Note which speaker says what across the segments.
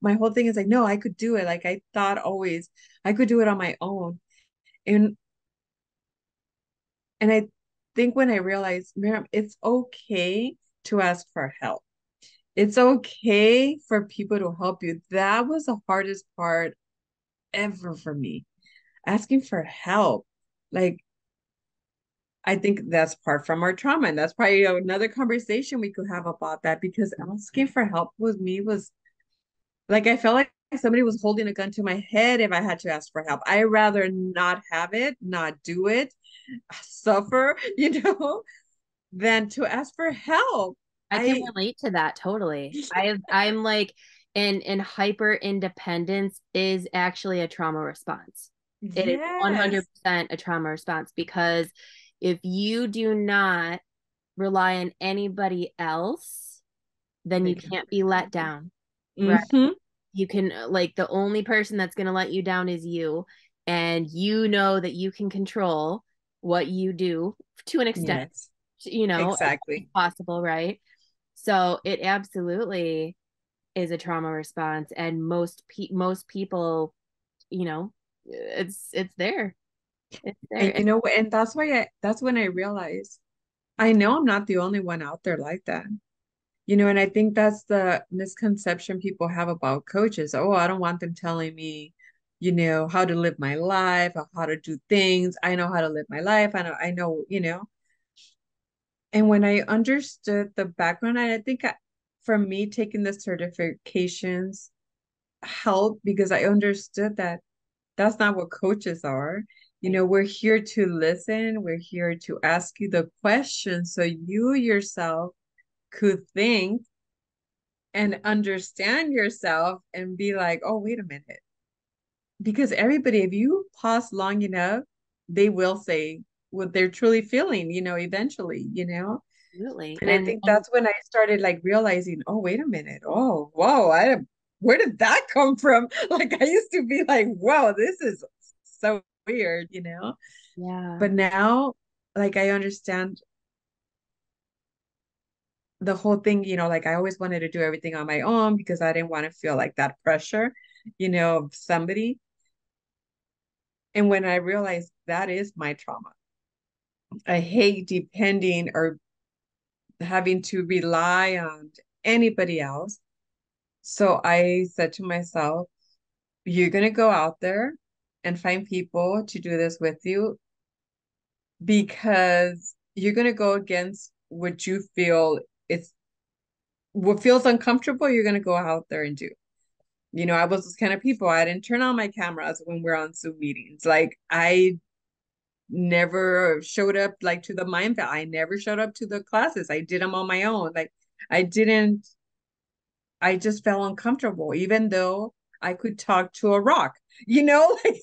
Speaker 1: my whole thing is like, no, I could do it. Like I thought always I could do it on my own. And I think when I realized, Miriam, it's okay to ask for help. It's okay for people to help you. That was the hardest part ever for me. Asking for help. Like I think that's part from our trauma. And that's probably another conversation we could have about that because asking for help with me was like I felt like somebody was holding a gun to my head if I had to ask for help. I rather not have it, not do it, suffer, than to ask for help.
Speaker 2: I can
Speaker 1: I
Speaker 2: relate to that totally. I'm like in hyper independence is actually a trauma response. It is
Speaker 1: yes,
Speaker 2: 100% a trauma response because if you do not rely on anybody else, then
Speaker 1: they
Speaker 2: you
Speaker 1: can
Speaker 2: can't
Speaker 1: never
Speaker 2: be
Speaker 1: help
Speaker 2: let
Speaker 1: you.
Speaker 2: down, right?
Speaker 1: Mm-hmm.
Speaker 2: You can like the only person that's going to let you down is you, and you know that you can control what you do to an extent,
Speaker 1: Yes,
Speaker 2: as much as
Speaker 1: exactly.
Speaker 2: possible, right? So it absolutely is a trauma response, and most people, it's there. It's
Speaker 1: And
Speaker 2: there.
Speaker 1: and that's when I realized I know I'm not the only one out there like that. And I think that's the misconception people have about coaches. Oh, I don't want them telling me, how to live my life or how to do things. I know how to live my life. I know. And when I understood the background, I think for me, taking the certifications helped because I understood that that's not what coaches are.
Speaker 2: Right.
Speaker 1: We're here to listen. We're here to ask you the questions so you yourself could think and understand yourself and be like, oh, wait a minute. Because everybody, if you pause long enough, they will say what they're truly feeling, eventually.
Speaker 2: Absolutely.
Speaker 1: And I
Speaker 2: And
Speaker 1: think that's when I started like realizing, oh, wait a minute. Oh, whoa, where did that come from? Like I used to be like, whoa, this is so weird.
Speaker 2: yeah.
Speaker 1: But now, like I understand the whole thing, like I always wanted to do everything on my own because I didn't want to feel like that pressure, of somebody. And when I realized that is my trauma, I hate depending or having to rely on anybody else. So I said to myself, you're going to go out there and find people to do this with you because you're going to go against what you feel it's what feels uncomfortable, you're going to go out there and do. I was those kind of people. I didn't turn on my cameras when we're on Zoom meetings. Like I never showed up like to the mind that I never showed up to the classes. I did them on my own. Like I didn't, I just felt uncomfortable, even though I could talk to a rock, like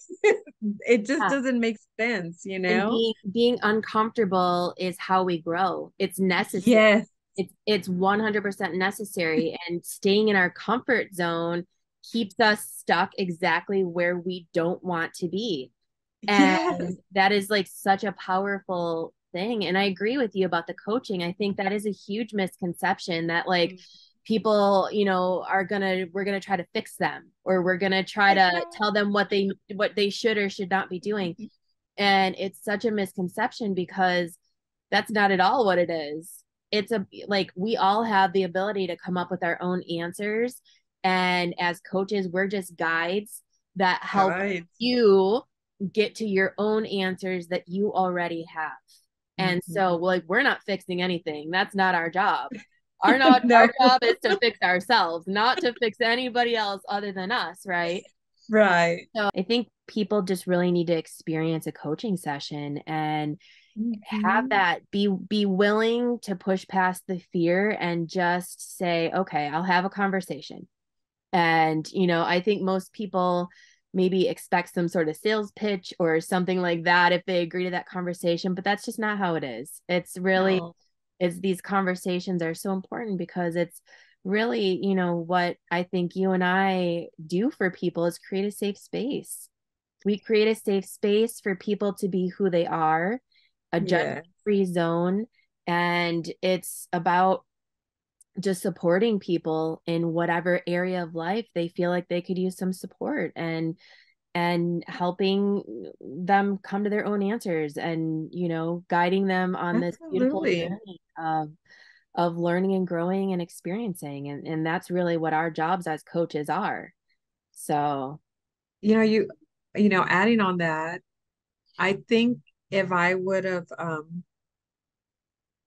Speaker 1: it just
Speaker 2: Yeah.
Speaker 1: doesn't make sense.
Speaker 2: And being uncomfortable is how we grow. It's necessary.
Speaker 1: Yes.
Speaker 2: It's 100% necessary. And staying in our comfort zone keeps us stuck exactly where we don't want to be. And
Speaker 1: Yes.
Speaker 2: that is like such a powerful thing. And I agree with you about the coaching. I think that is a huge misconception that like people, we're gonna try to fix them, or we're gonna try
Speaker 1: I
Speaker 2: to
Speaker 1: know.
Speaker 2: tell them what they should or should not be doing. And it's such a misconception because that's not at all what it is. It's a like we all have the ability to come up with our own answers. And as coaches, we're just guides that help
Speaker 1: Right.
Speaker 2: you get to your own answers that you already have. And
Speaker 1: Mhm.
Speaker 2: so, like, we're not fixing anything. That's not our job. Our
Speaker 1: No.
Speaker 2: job is to fix ourselves, not to fix anybody else other than us, right?
Speaker 1: Right.
Speaker 2: So I think people just really need to experience a coaching session and have
Speaker 1: Mhm.
Speaker 2: that be willing to push past the fear and just say, okay, I'll have a conversation. And, I think most people maybe expect some sort of sales pitch or something like that if they agree to that conversation, but that's just not how it is. It's really,
Speaker 1: No.
Speaker 2: it's these conversations are so important because it's really, what I think you and I do for people is create a safe space. We create a safe space for people to be who they are, a judgment
Speaker 1: Yeah.
Speaker 2: free zone. And it's about just supporting people in whatever area of life they feel like they could use some support, and helping them come to their own answers, and guiding them on this beautiful
Speaker 1: Absolutely.
Speaker 2: journey of learning and growing and experiencing, and that's really what our jobs as coaches are. So
Speaker 1: You know, adding on that, I think if I would have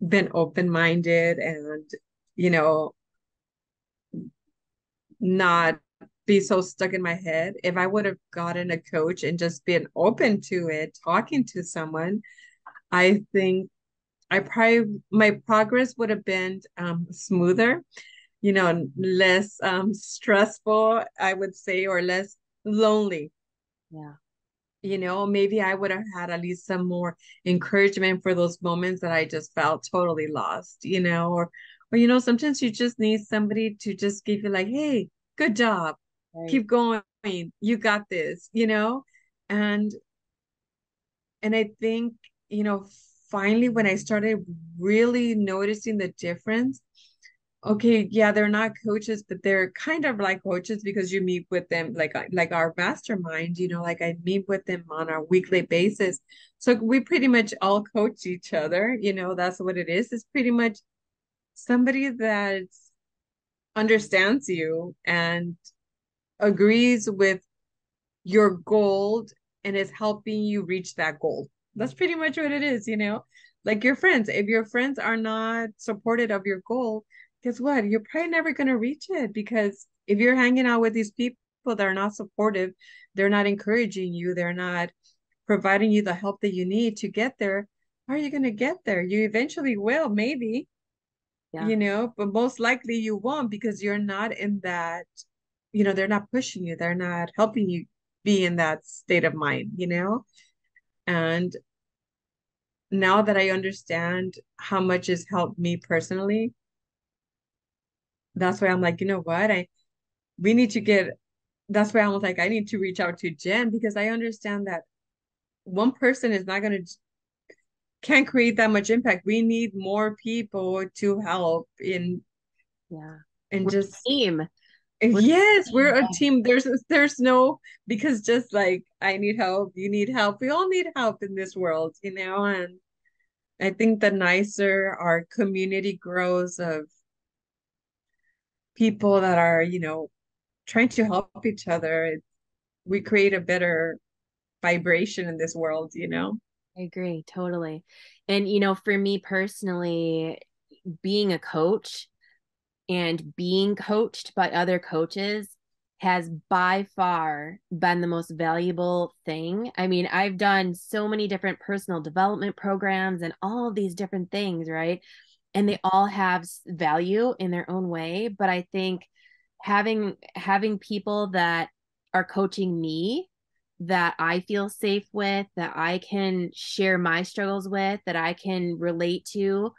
Speaker 1: been open-minded and, you know, not be so stuck in my head, if I would have gotten a coach and just been open to it, talking to someone, I think my progress would have been smoother, less stressful, I would say, or less lonely.
Speaker 2: yeah,
Speaker 1: Maybe I would have had at least some more encouragement for those moments that I just felt totally lost, or sometimes you just need somebody to just give you like, hey, good job,
Speaker 2: right.
Speaker 1: keep going, you got this, and I think, finally when I started really noticing the difference, okay, yeah, they're not coaches, but they're kind of like coaches because you meet with them like our mastermind, like I meet with them on a weekly basis. So we pretty much all coach each other, that's what it is. It's pretty much somebody that understands you and agrees with your goal and is helping you reach that goal. That's pretty much what it is. Like your friends. If your friends are not supportive of your goal, guess what? You're probably never going to reach it because if you're hanging out with these people that are not supportive, they're not encouraging you, they're not providing you the help that you need to get there. How are you going to get there? You eventually will, maybe,
Speaker 2: Yeah,
Speaker 1: but most likely you won't because you're not in that, they're not pushing you, they're not helping you be in that state of mind. And now that I understand how much has helped me personally, that's why I'm like, you know what? We need to get, that's why I was like, I need to reach out to Jen because I understand that one person is not going to, can't create that much impact. We need more people to help
Speaker 2: yeah,
Speaker 1: in
Speaker 2: we're
Speaker 1: just.
Speaker 2: a team. We're a
Speaker 1: Yes,
Speaker 2: team.
Speaker 1: we're a
Speaker 2: Yeah,
Speaker 1: team. There's no, because just like I need help, you need help. We all need help in this world. And I think the nicer our community grows of people that are, trying to help each other, we create a better vibration in this world.
Speaker 2: I agree totally. And for me personally, being a coach and being coached by other coaches has by far been the most valuable thing. I mean, I've done so many different personal development programs and all of these different things, right? And they all have value in their own way, but I think having people that are coaching me, that I feel safe with, that I can share my struggles with, that I can relate to,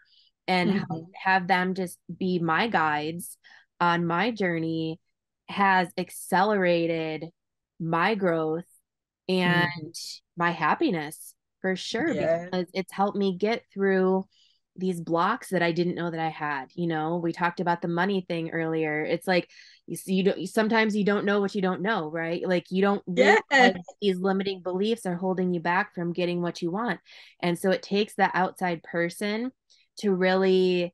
Speaker 2: and
Speaker 1: Hmm.
Speaker 2: have them just be my guides on my journey, has accelerated my growth and
Speaker 1: Hmm.
Speaker 2: my happiness for sure,
Speaker 1: Yeah.
Speaker 2: because it's helped me get through these blocks that I didn't know that I had. We talked about the money thing earlier. It's like you see, sometimes you don't know what you don't know, right? Like you don't realize
Speaker 1: Yes.
Speaker 2: that these limiting beliefs are holding you back from getting what you want. And so it takes that outside person to really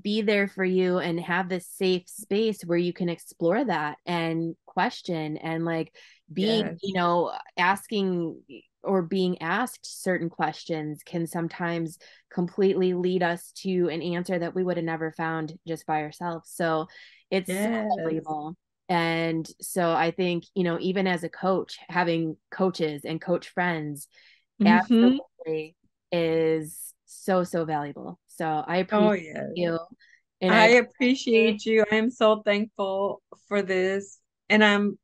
Speaker 2: be there for you and have this safe space where you can explore that and question, and like being,
Speaker 1: Yes.
Speaker 2: asking or being asked certain questions can sometimes completely lead us to an answer that we would have never found just by ourselves. So it's so
Speaker 1: Yes.
Speaker 2: valuable. And so I think, even as a coach, having coaches and coach friends
Speaker 1: Hmm.
Speaker 2: absolutely is so, so valuable. So I
Speaker 1: Oh,
Speaker 2: appreciate
Speaker 1: yes.
Speaker 2: you. And
Speaker 1: I
Speaker 2: I,
Speaker 1: appreciate you. I am so thankful for this. And I'm,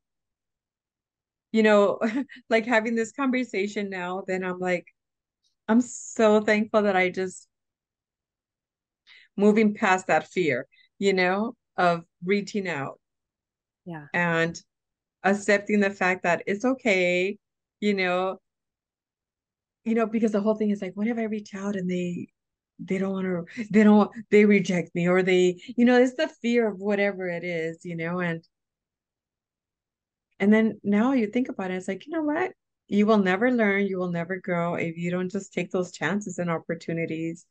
Speaker 1: like having this conversation now, then I'm like, I'm so thankful that I just moving past that fear, of reaching out
Speaker 2: yeah,
Speaker 1: and accepting the fact that it's okay, you know, because the whole thing is like, what if I reach out and they don't want to, they reject me, or they, it's the fear of whatever it is, and then now you think about it, it's like, you know what? You will never learn, you will never grow if you don't just take those chances and opportunities.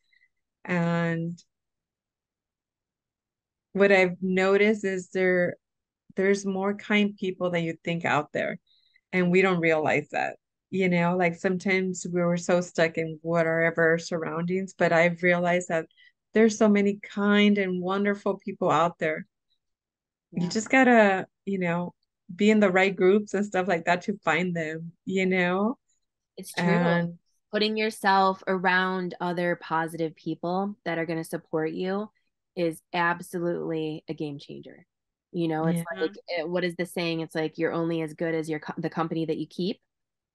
Speaker 1: And what I've noticed is there's more kind people than you think out there, and we don't realize that. Like sometimes we were so stuck in whatever our surroundings, but I've realized that there's so many kind and wonderful people out there. You
Speaker 2: Yeah,
Speaker 1: just gotta, be in the right groups and stuff like that to find them,
Speaker 2: it's true.
Speaker 1: and
Speaker 2: Putting yourself around other positive people that are going to support you is absolutely a game changer. It's
Speaker 1: yeah,
Speaker 2: like, what is the saying? It's like you're only as good as the company that you keep.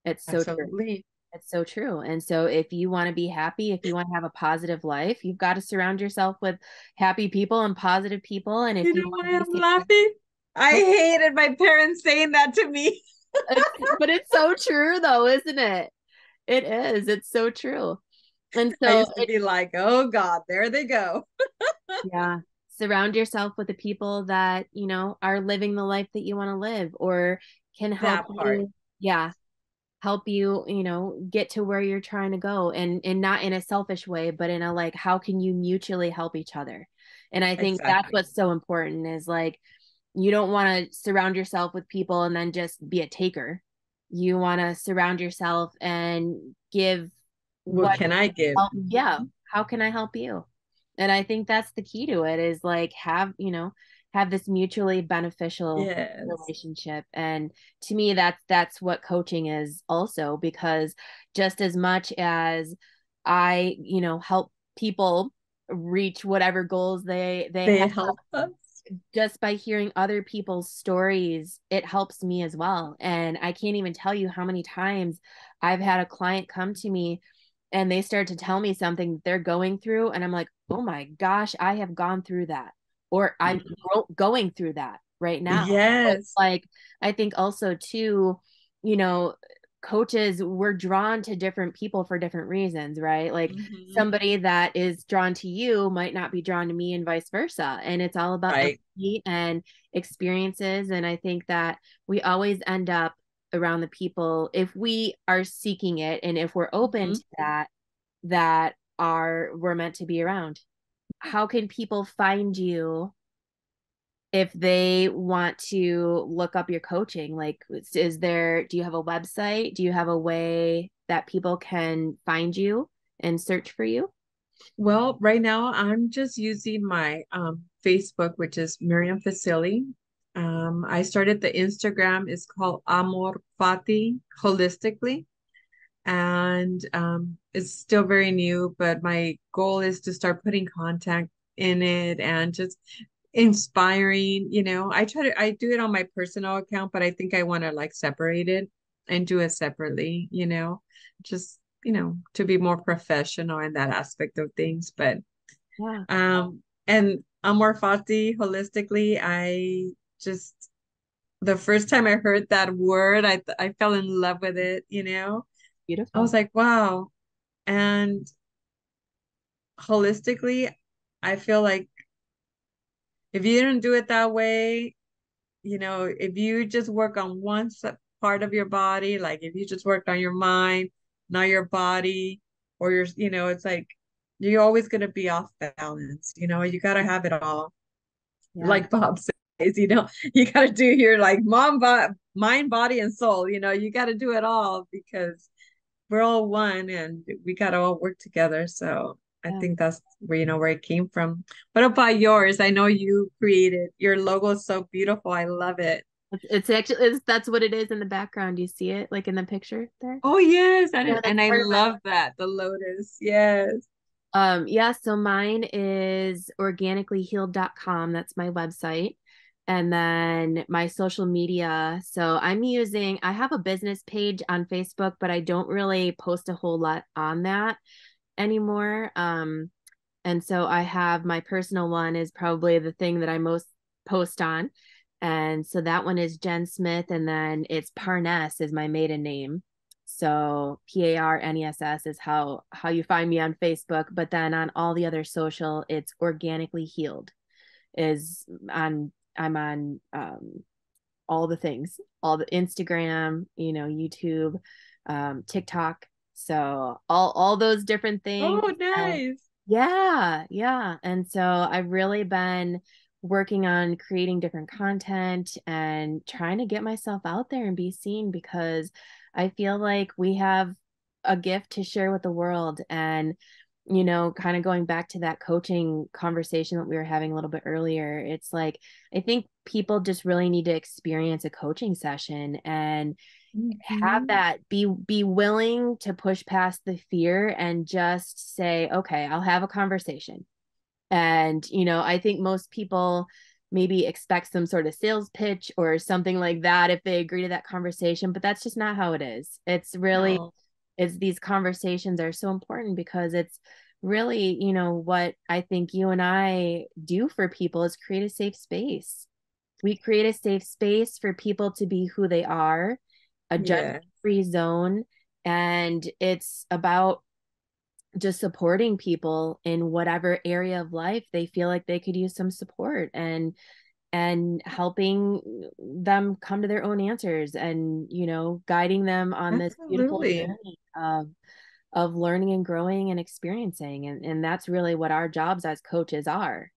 Speaker 2: It's so true.
Speaker 1: absolutely.
Speaker 2: It's so true. And so if you want to be happy, if you want to have a positive life, you've got to surround yourself with happy people and positive people. And if
Speaker 1: You
Speaker 2: you
Speaker 1: know
Speaker 2: want to
Speaker 1: why
Speaker 2: be
Speaker 1: I'm laughing? I
Speaker 2: successful,
Speaker 1: hated my parents saying that to me.
Speaker 2: but it's so true though, isn't it? It is. It's so true. And
Speaker 1: I
Speaker 2: so
Speaker 1: used to be like, oh God, there they go.
Speaker 2: yeah. Surround yourself with the people that, are living the life that you want to live or can help
Speaker 1: That part.
Speaker 2: you, yeah, help you, get to where you're trying to go and not in a selfish way, but in a like, how can you mutually help each other? And I think that's
Speaker 1: Exactly.
Speaker 2: what's so important is like, you don't want to surround yourself with people and then just be a taker. You want to surround yourself and give
Speaker 1: What
Speaker 2: what
Speaker 1: can I give?
Speaker 2: help, yeah,
Speaker 1: Mhm.
Speaker 2: how can I help you? And I think that's the key to it is like have this mutually beneficial
Speaker 1: Yes.
Speaker 2: relationship. And to me that's what coaching is also because just as much as I, help people reach whatever goals they
Speaker 1: They
Speaker 2: have,
Speaker 1: help us.
Speaker 2: just by hearing other people's stories, it helps me as well. And I can't even tell you how many times I've had a client come to me and they start to tell me something they're going through. And I'm like, oh my gosh, I have gone through that. Or I'm going through that right now. So it's
Speaker 1: Yes.
Speaker 2: like, I think also, too, you know, coaches, we're drawn to different people for different reasons, right? Like
Speaker 1: Hmm.
Speaker 2: somebody that is drawn to you might not be drawn to me and vice versa. And it's all about
Speaker 1: Right.
Speaker 2: empathy and experiences. And I think that we always end up around the people if we are seeking it and if we're open
Speaker 1: Hmm.
Speaker 2: to that, that are we're meant to be around. How can people find you if they want to look up your coaching? Like, do you have a website? Do you have a way that people can find you and search for you?
Speaker 1: Well, right now I'm just using my Facebook, which is Miriam Fesili. I started the Instagram, it's called Amor Fati Holistically. And it's still very new, but my goal is to start putting content in it and just inspiring. I do it on my personal account, but I think I want to like separate it and do it separately, just to be more professional in that aspect of things. But
Speaker 2: Yeah,
Speaker 1: and Amor Fati holistically, I just the first time I heard that word, I fell in love with it. I was
Speaker 2: beautiful.
Speaker 1: like, wow. And holistically, I feel like if you didn't do it that way, if you just work on one part of your body, like if you just worked on your mind, not your body, or it's like you're always going to be off balance. You got to have it all.
Speaker 2: Yeah.
Speaker 1: Like Bob says, you got to do your like mind, body, and soul. You got to do it all because we're all one and we got to all work together. So I
Speaker 2: Yeah.
Speaker 1: think that's where it came from. What about yours? I know you created your logo is so beautiful. I love it.
Speaker 2: It's actually that's what it is in the background. You see it like in the picture there?
Speaker 1: Oh yes,
Speaker 2: Yeah, that's
Speaker 1: and I
Speaker 2: part of my
Speaker 1: love that the lotus. Yes.
Speaker 2: yeah, so mine is organicallyhealed.com. That's my website. And then my social media. So I have a business page on Facebook, but I don't really post a whole lot on that anymore. And so I have my personal one is probably the thing that I most post on. And so that one is Jen Smith, and then it's Parness is my maiden name. So PARNESS is how you find me on Facebook, but then on all the other social, it's Organically Healed. Is on I'm on all the things, all the Instagram, YouTube, TikTok. So all those different things.
Speaker 1: Oh,
Speaker 2: And
Speaker 1: nice.
Speaker 2: yeah, yeah. And so I've really been working on creating different content and trying to get myself out there and be seen because I feel like we have a gift to share with the world. And kind of going back to that coaching conversation that we were having a little bit earlier, it's like I think people just really need to experience a coaching session and have
Speaker 1: Hmm.
Speaker 2: that be willing to push past the fear and just say, okay, I'll have a conversation. And I think most people maybe expect some sort of sales pitch or something like that if they agree to that conversation, but that's just not how it is. It's really
Speaker 1: No.
Speaker 2: it's these conversations are so important because it's really, what I think you and I do for people is create a safe space. We create a safe space for people to be who they are, a
Speaker 1: Yeah.
Speaker 2: judgment-free zone, and it's about just supporting people in whatever area of life they feel like they could use some support, and helping them come to their own answers, and guiding them on this beautiful
Speaker 1: Absolutely.
Speaker 2: journey of learning and growing and experiencing, and that's really what our jobs as coaches are.